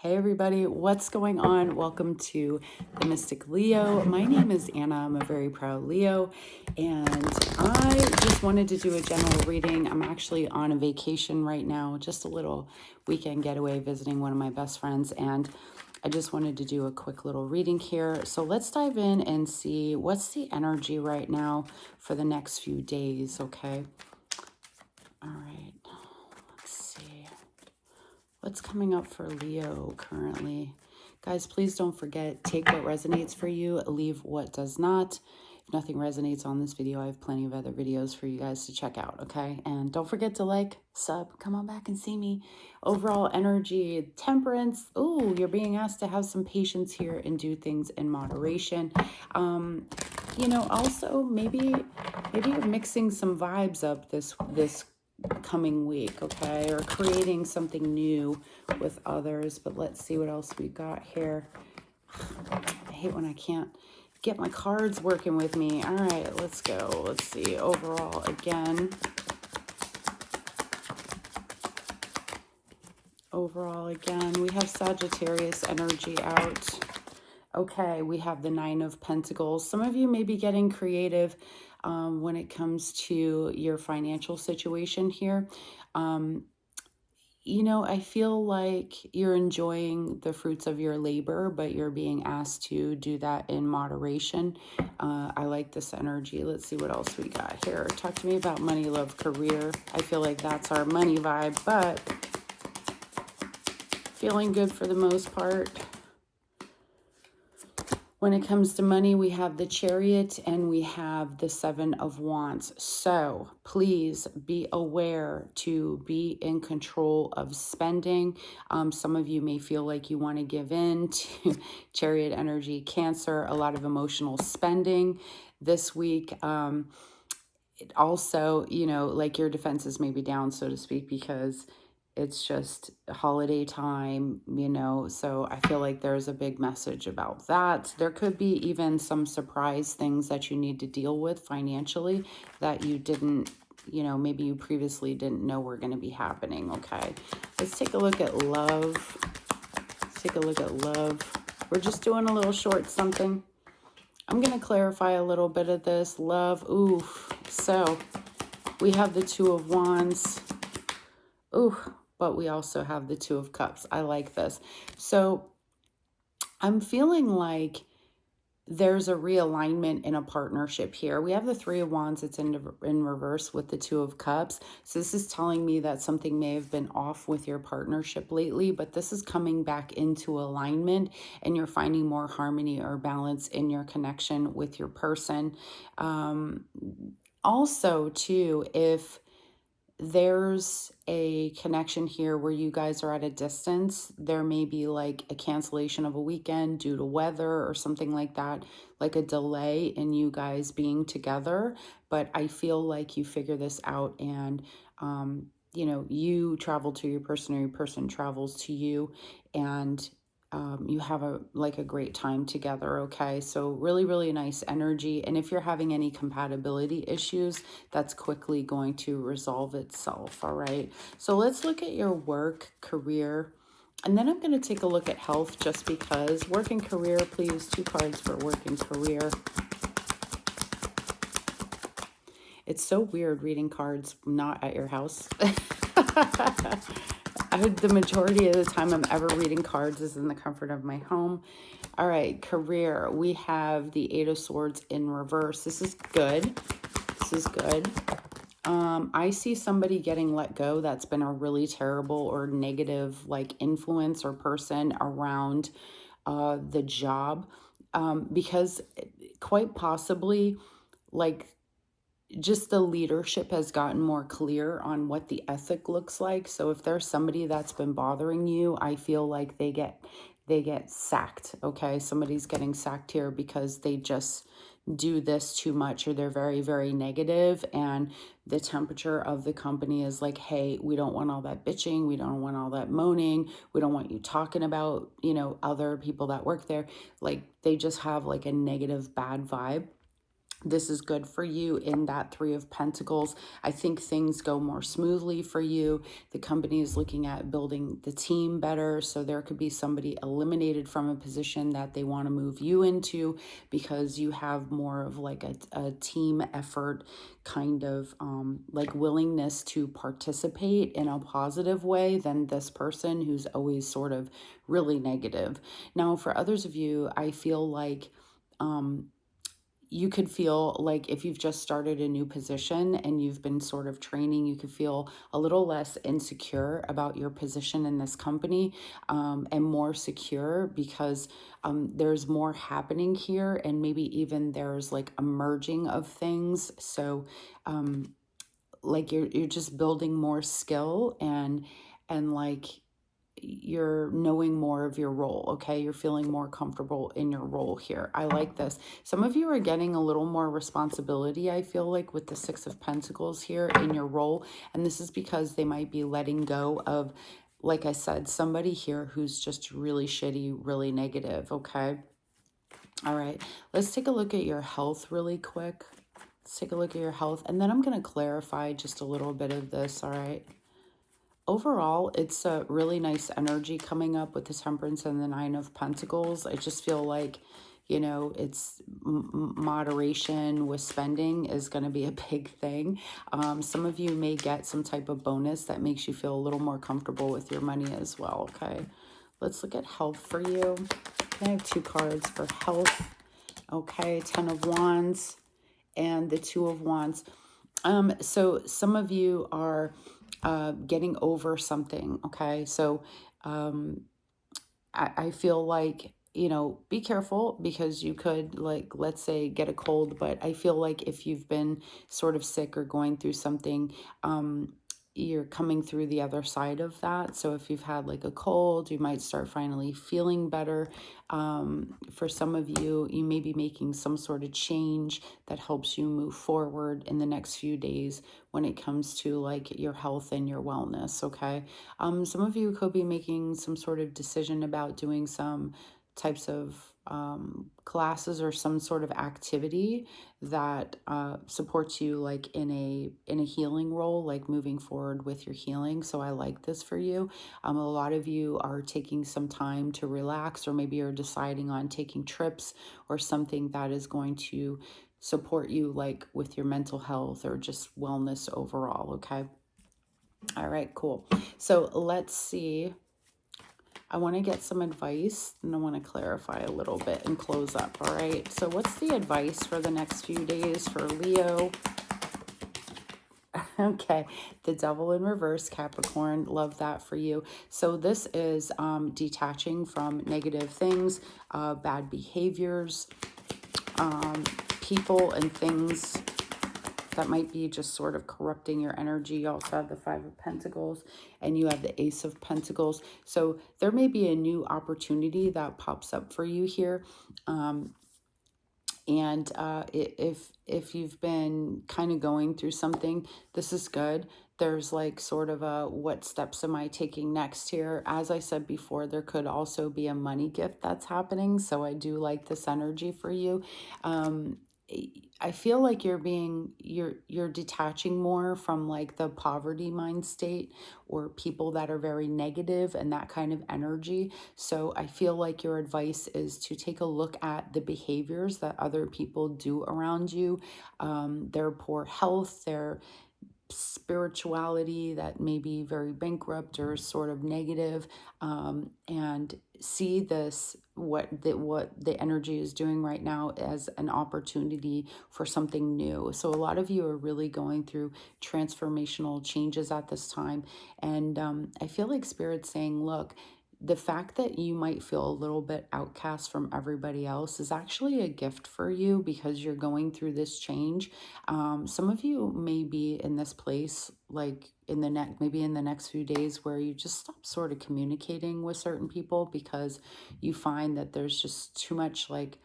Hey everybody, what's going on? Welcome to the Mystic Leo. My name is Anna. I'm a very proud Leo, and I just wanted to do a general reading. I'm actually on a vacation right now, just a little weekend getaway visiting one of my best friends, and I just wanted to do a quick little reading here. So let's dive in and see what's the energy right now for the next few days, okay? All right, let's see. What's coming up for Leo currently? Guys, please don't forget, take what resonates for you, leave what does not. If nothing resonates on this video, I have plenty of other videos for you guys to check out, okay? And don't forget to like, sub, come on back and see me. Overall energy, temperance. Ooh, you're being asked to have some patience here and do things in moderation. You know, also maybe you're mixing some vibes up this coming week, okay, or creating something new with others. But let's see what else we got here. I hate when I can't get my cards working with me. All right, let's go. Let's see. Overall again, we have Sagittarius energy out. Okay, we have the Nine of Pentacles. Some of you may be getting creative when it comes to your financial situation here. You know, I feel like you're enjoying the fruits of your labor, but you're being asked to do that in moderation. I like this energy. Let's see what else we got here. Talk to me about money, love, career. I feel like that's our money vibe, but feeling good for the most part. When it comes to money, we have the Chariot and we have the Seven of Wands. So please be aware to be in control of spending. Some of you may feel like you want to give in to Chariot energy, Cancer, a lot of emotional spending this week. It also, you know, like your defenses may be down, so to speak, because it's just holiday time, you know, so I feel like there's a big message about that. There could be even some surprise things that you need to deal with financially that you didn't, you know, maybe you previously didn't know were going to be happening, okay? Let's take a look at love. Let's take a look at love. We're just doing a little short something. I'm going to clarify a little bit of this. Love, oof. So we have the Two of Wands. Ooh, but we also have the Two of Cups. I like this. So I'm feeling like there's a realignment in a partnership here. We have the Three of Wands. It's in reverse with the Two of Cups. So this is telling me that something may have been off with your partnership lately, but this is coming back into alignment and you're finding more harmony or balance in your connection with your person. Also, too, if there's a connection here where you guys are at a distance, there may be like a cancellation of a weekend due to weather or something like that, like a delay in you guys being together. But I feel like you figure this out and, you know, you travel to your person or your person travels to you, and you have a great time together, okay? So really, really nice energy. And if you're having any compatibility issues, that's quickly going to resolve itself, all right? So let's look at your work, career, and then I'm going to take a look at health just because. Work and career, please. 2 cards for work and career. It's so weird reading cards not at your house. The majority of the time I'm ever reading cards is in the comfort of my home. All right, career. We have the Eight of Swords in reverse. This is good. This is good. I see somebody getting let go that's been a really terrible or negative like influence or person around the job, because quite possibly like just the leadership has gotten more clear on what the ethic looks like. So if there's somebody that's been bothering you, I feel like they get sacked, okay? Somebody's getting sacked here because they just do this too much, or they're very, very negative, and the temperature of the company is like, hey, we don't want all that bitching, we don't want all that moaning, we don't want you talking about, you know, other people that work there. Like they just have like a negative, bad vibe. This is good for you in that Three of Pentacles. I think things go more smoothly for you. The company is looking at building the team better. So there could be somebody eliminated from a position that they want to move you into because you have more of like a team effort kind of like willingness to participate in a positive way than this person who's always sort of really negative. Now, for others of you, I feel like you could feel like if you've just started a new position and you've been sort of training, you could feel a little less insecure about your position in this company, and more secure because there's more happening here, and maybe even there's like a merging of things. So like you're just building more skill and like you're knowing more of your role. Okay, you're feeling more comfortable in your role here. I like this. Some of you are getting a little more responsibility, I feel like, with the Six of Pentacles here in your role, and this is because they might be letting go of, like I said, somebody here who's just really shitty, really negative. Okay, all right, let's take a look at your health really quick. Let's take a look at your health, and then I'm going to clarify just a little bit of this. All right, overall, it's a really nice energy coming up with the Temperance and the Nine of Pentacles. I just feel like, you know, it's moderation with spending is going to be a big thing. Some of you may get some type of bonus that makes you feel a little more comfortable with your money as well. Okay, let's look at health for you. I have two cards for health. Okay, Ten of Wands and the Two of Wands. So some of you are getting over something. Okay, so I feel like, you know, be careful because you could, like, let's say, get a cold. But I feel like if you've been sort of sick or going through something, you're coming through the other side of that. So if you've had like a cold, you might start finally feeling better. For some of you, you may be making some sort of change that helps you move forward in the next few days when it comes to like your health and your wellness. Okay. Some of you could be making some sort of decision about doing some types of classes or some sort of activity that supports you like in a healing role, like moving forward with your healing. So I like this for you. A lot of you are taking some time to relax, or maybe you're deciding on taking trips or something that is going to support you like with your mental health or just wellness overall. Okay. All right, cool. So let's see. I want to get some advice and I want to clarify a little bit and close up. All right. So what's the advice for the next few days for Leo? Okay, the Devil in reverse, Capricorn. Love that for you. So this is detaching from negative things, bad behaviors, people and things that might be just sort of corrupting your energy. You also have the Five of Pentacles and you have the Ace of Pentacles. So there may be a new opportunity that pops up for you here. And if you've been kind of going through something, this is good. There's like sort of a, what steps am I taking next here? As I said before, there could also be a money gift that's happening. So I do like this energy for you. I feel like you're detaching more from like the poverty mind state or people that are very negative and that kind of energy. So I feel like your advice is to take a look at the behaviors that other people do around you, their poor health, their spirituality that may be very bankrupt or sort of negative, and see this, what the energy is doing right now, as an opportunity for something new. So a lot of you are really going through transformational changes at this time, and I feel like Spirit's saying, look, the fact that you might feel a little bit outcast from everybody else is actually a gift for you because you're going through this change. Some of you may be in this place like in the maybe in the next few days where you just stop sort of communicating with certain people because you find that there's just too much like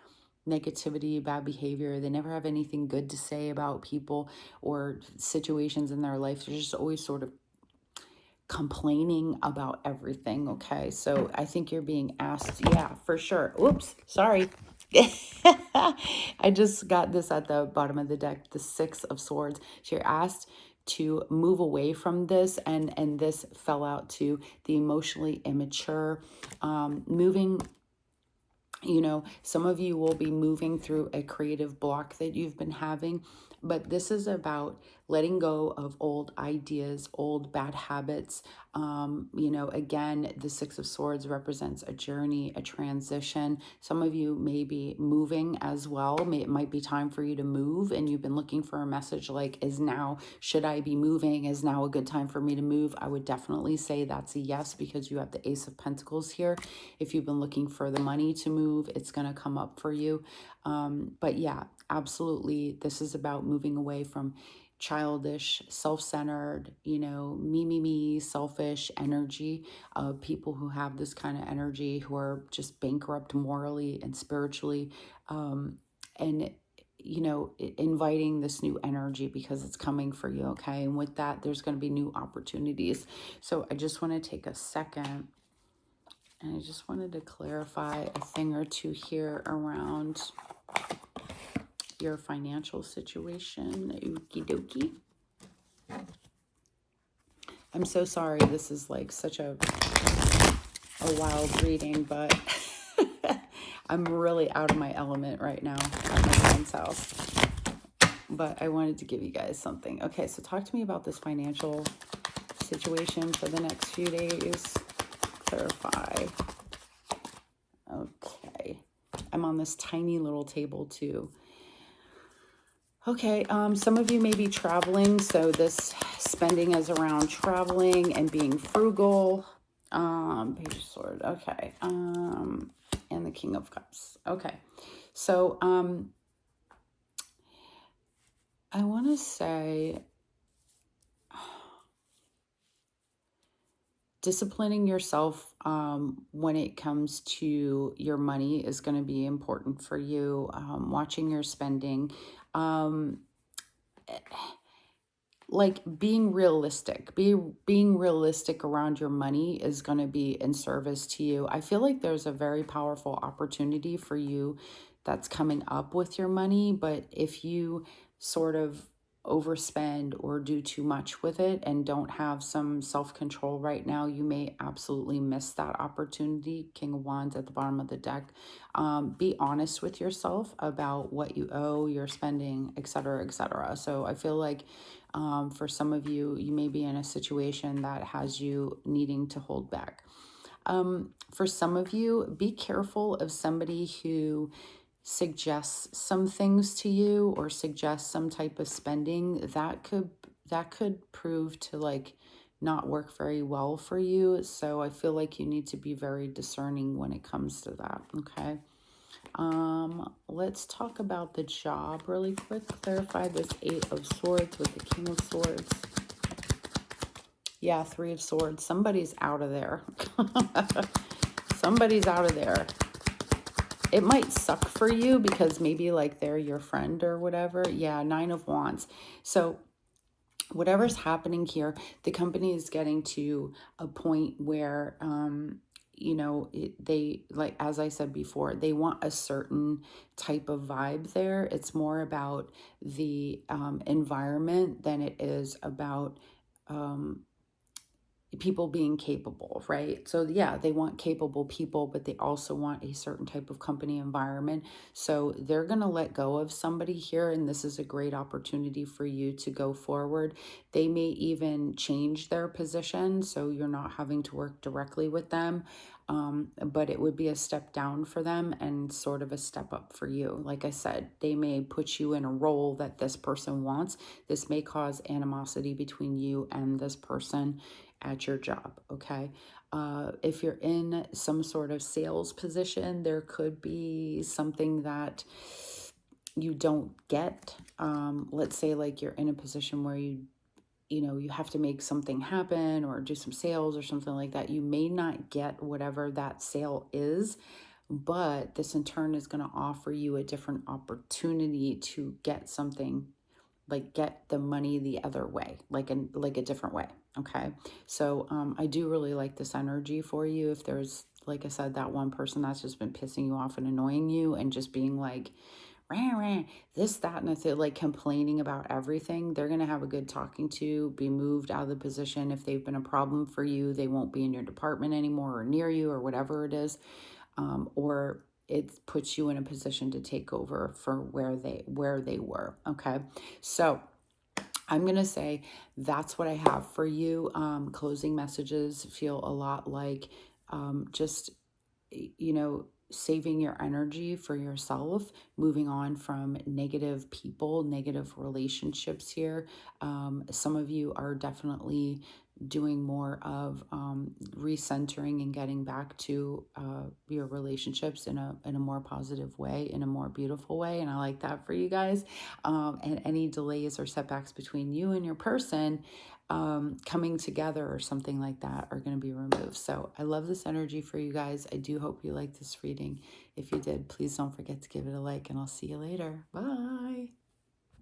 negativity, bad behavior. They never have anything good to say about people or situations in their life. They're just always sort of complaining about everything. Okay, so I think you're being asked, yeah, for sure. Oops, sorry. I just got this at the bottom of the deck, the Six of Swords. So you're asked to move away from this, and this fell out to the emotionally immature, moving. You know, some of you will be moving through a creative block that you've been having, but this is about letting go of old ideas, old bad habits. You know, again, the Six of Swords represents a journey, a transition. Some of you may be moving as well. It might be time for you to move, and you've been looking for a message like, should I be moving? Is now a good time for me to move? I would definitely say that's a yes, because you have the Ace of Pentacles here. If you've been looking for the money to move, it's going to come up for you. But yeah, absolutely. This is about moving away from childish, self-centered, you know, me, selfish energy of people who have this kind of energy, who are just bankrupt morally and spiritually. And you know, inviting this new energy because it's coming for you. Okay. And with that, there's going to be new opportunities. So I just want to take a second, and I just wanted to clarify a thing or two here around your financial situation. Okie dokie. I'm so sorry. This is like such a wild reading, but I'm really out of my element right now at my friend's house. But I wanted to give you guys something. Okay, so talk to me about this financial situation for the next few days. Clarify. Okay. I'm on this tiny little table too. Okay, some of you may be traveling, so this spending is around traveling and being frugal. Page of Swords, okay. And the King of Cups. Okay. So, I want to say disciplining yourself when it comes to your money is going to be important for you. Watching your spending, like being realistic, being realistic around your money is going to be in service to you. I feel like there's a very powerful opportunity for you that's coming up with your money, but if you sort of overspend or do too much with it and don't have some self-control right now, you may absolutely miss that opportunity. King of Wands at the bottom of the deck. Be honest with yourself about what you owe, your spending, etc., etc. So I feel like for some of you, you may be in a situation that has you needing to hold back. For some of you, be careful of somebody who suggests some things to you or suggests some type of spending that could prove to like not work very well for you. So I feel like you need to be very discerning when it comes to that. Okay. Let's talk about the job really quick. Clarify this Eight of Swords with the King of Swords. Yeah, Three of Swords. Somebody's out of there. Somebody's out of there. It might suck for you because maybe like they're your friend or whatever. Yeah, Nine of Wands. So whatever's happening here, the company is getting to a point where, you know, they, like, as I said before, they want a certain type of vibe there. It's more about the environment than it is about people being capable, right? So yeah, they want capable people, but they also want a certain type of company environment. So they're going to let go of somebody here, and this is a great opportunity for you to go forward. They may even change their position, so you're not having to work directly with them, but it would be a step down for them and sort of a step up for you. Like I said, they may put you in a role that this person wants. This may cause animosity between you and this person at your job. Okay. If you're in some sort of sales position, there could be something that you don't get. Let's say like you're in a position where you know, you have to make something happen or do some sales or something like that. You may not get whatever that sale is, but this in turn is going to offer you a different opportunity to get something, like get the money the other way, like a different way. Okay. So I do really like this energy for you. If there's like I said, that one person that's just been pissing you off and annoying you and just being like, rah, rah, this, that, and the thing, like complaining about everything, they're going to have a good talking to, be moved out of the position. If they've been a problem for you, they won't be in your department anymore or near you or whatever it is. Or it puts you in a position to take over for where they were. Okay. So I'm going to say that's what I have for you. Closing messages feel a lot like just, saving your energy for yourself, moving on from negative people, negative relationships here. Some of you are definitely doing more of recentering and getting back to your relationships in a more positive way, in a more beautiful way, and I like that for you guys. And any delays or setbacks between you and your person coming together or something like that are going to be removed. So I love this energy for you guys. I do hope you like this reading. If you did, please don't forget to give it a like, and I'll see you later. Bye.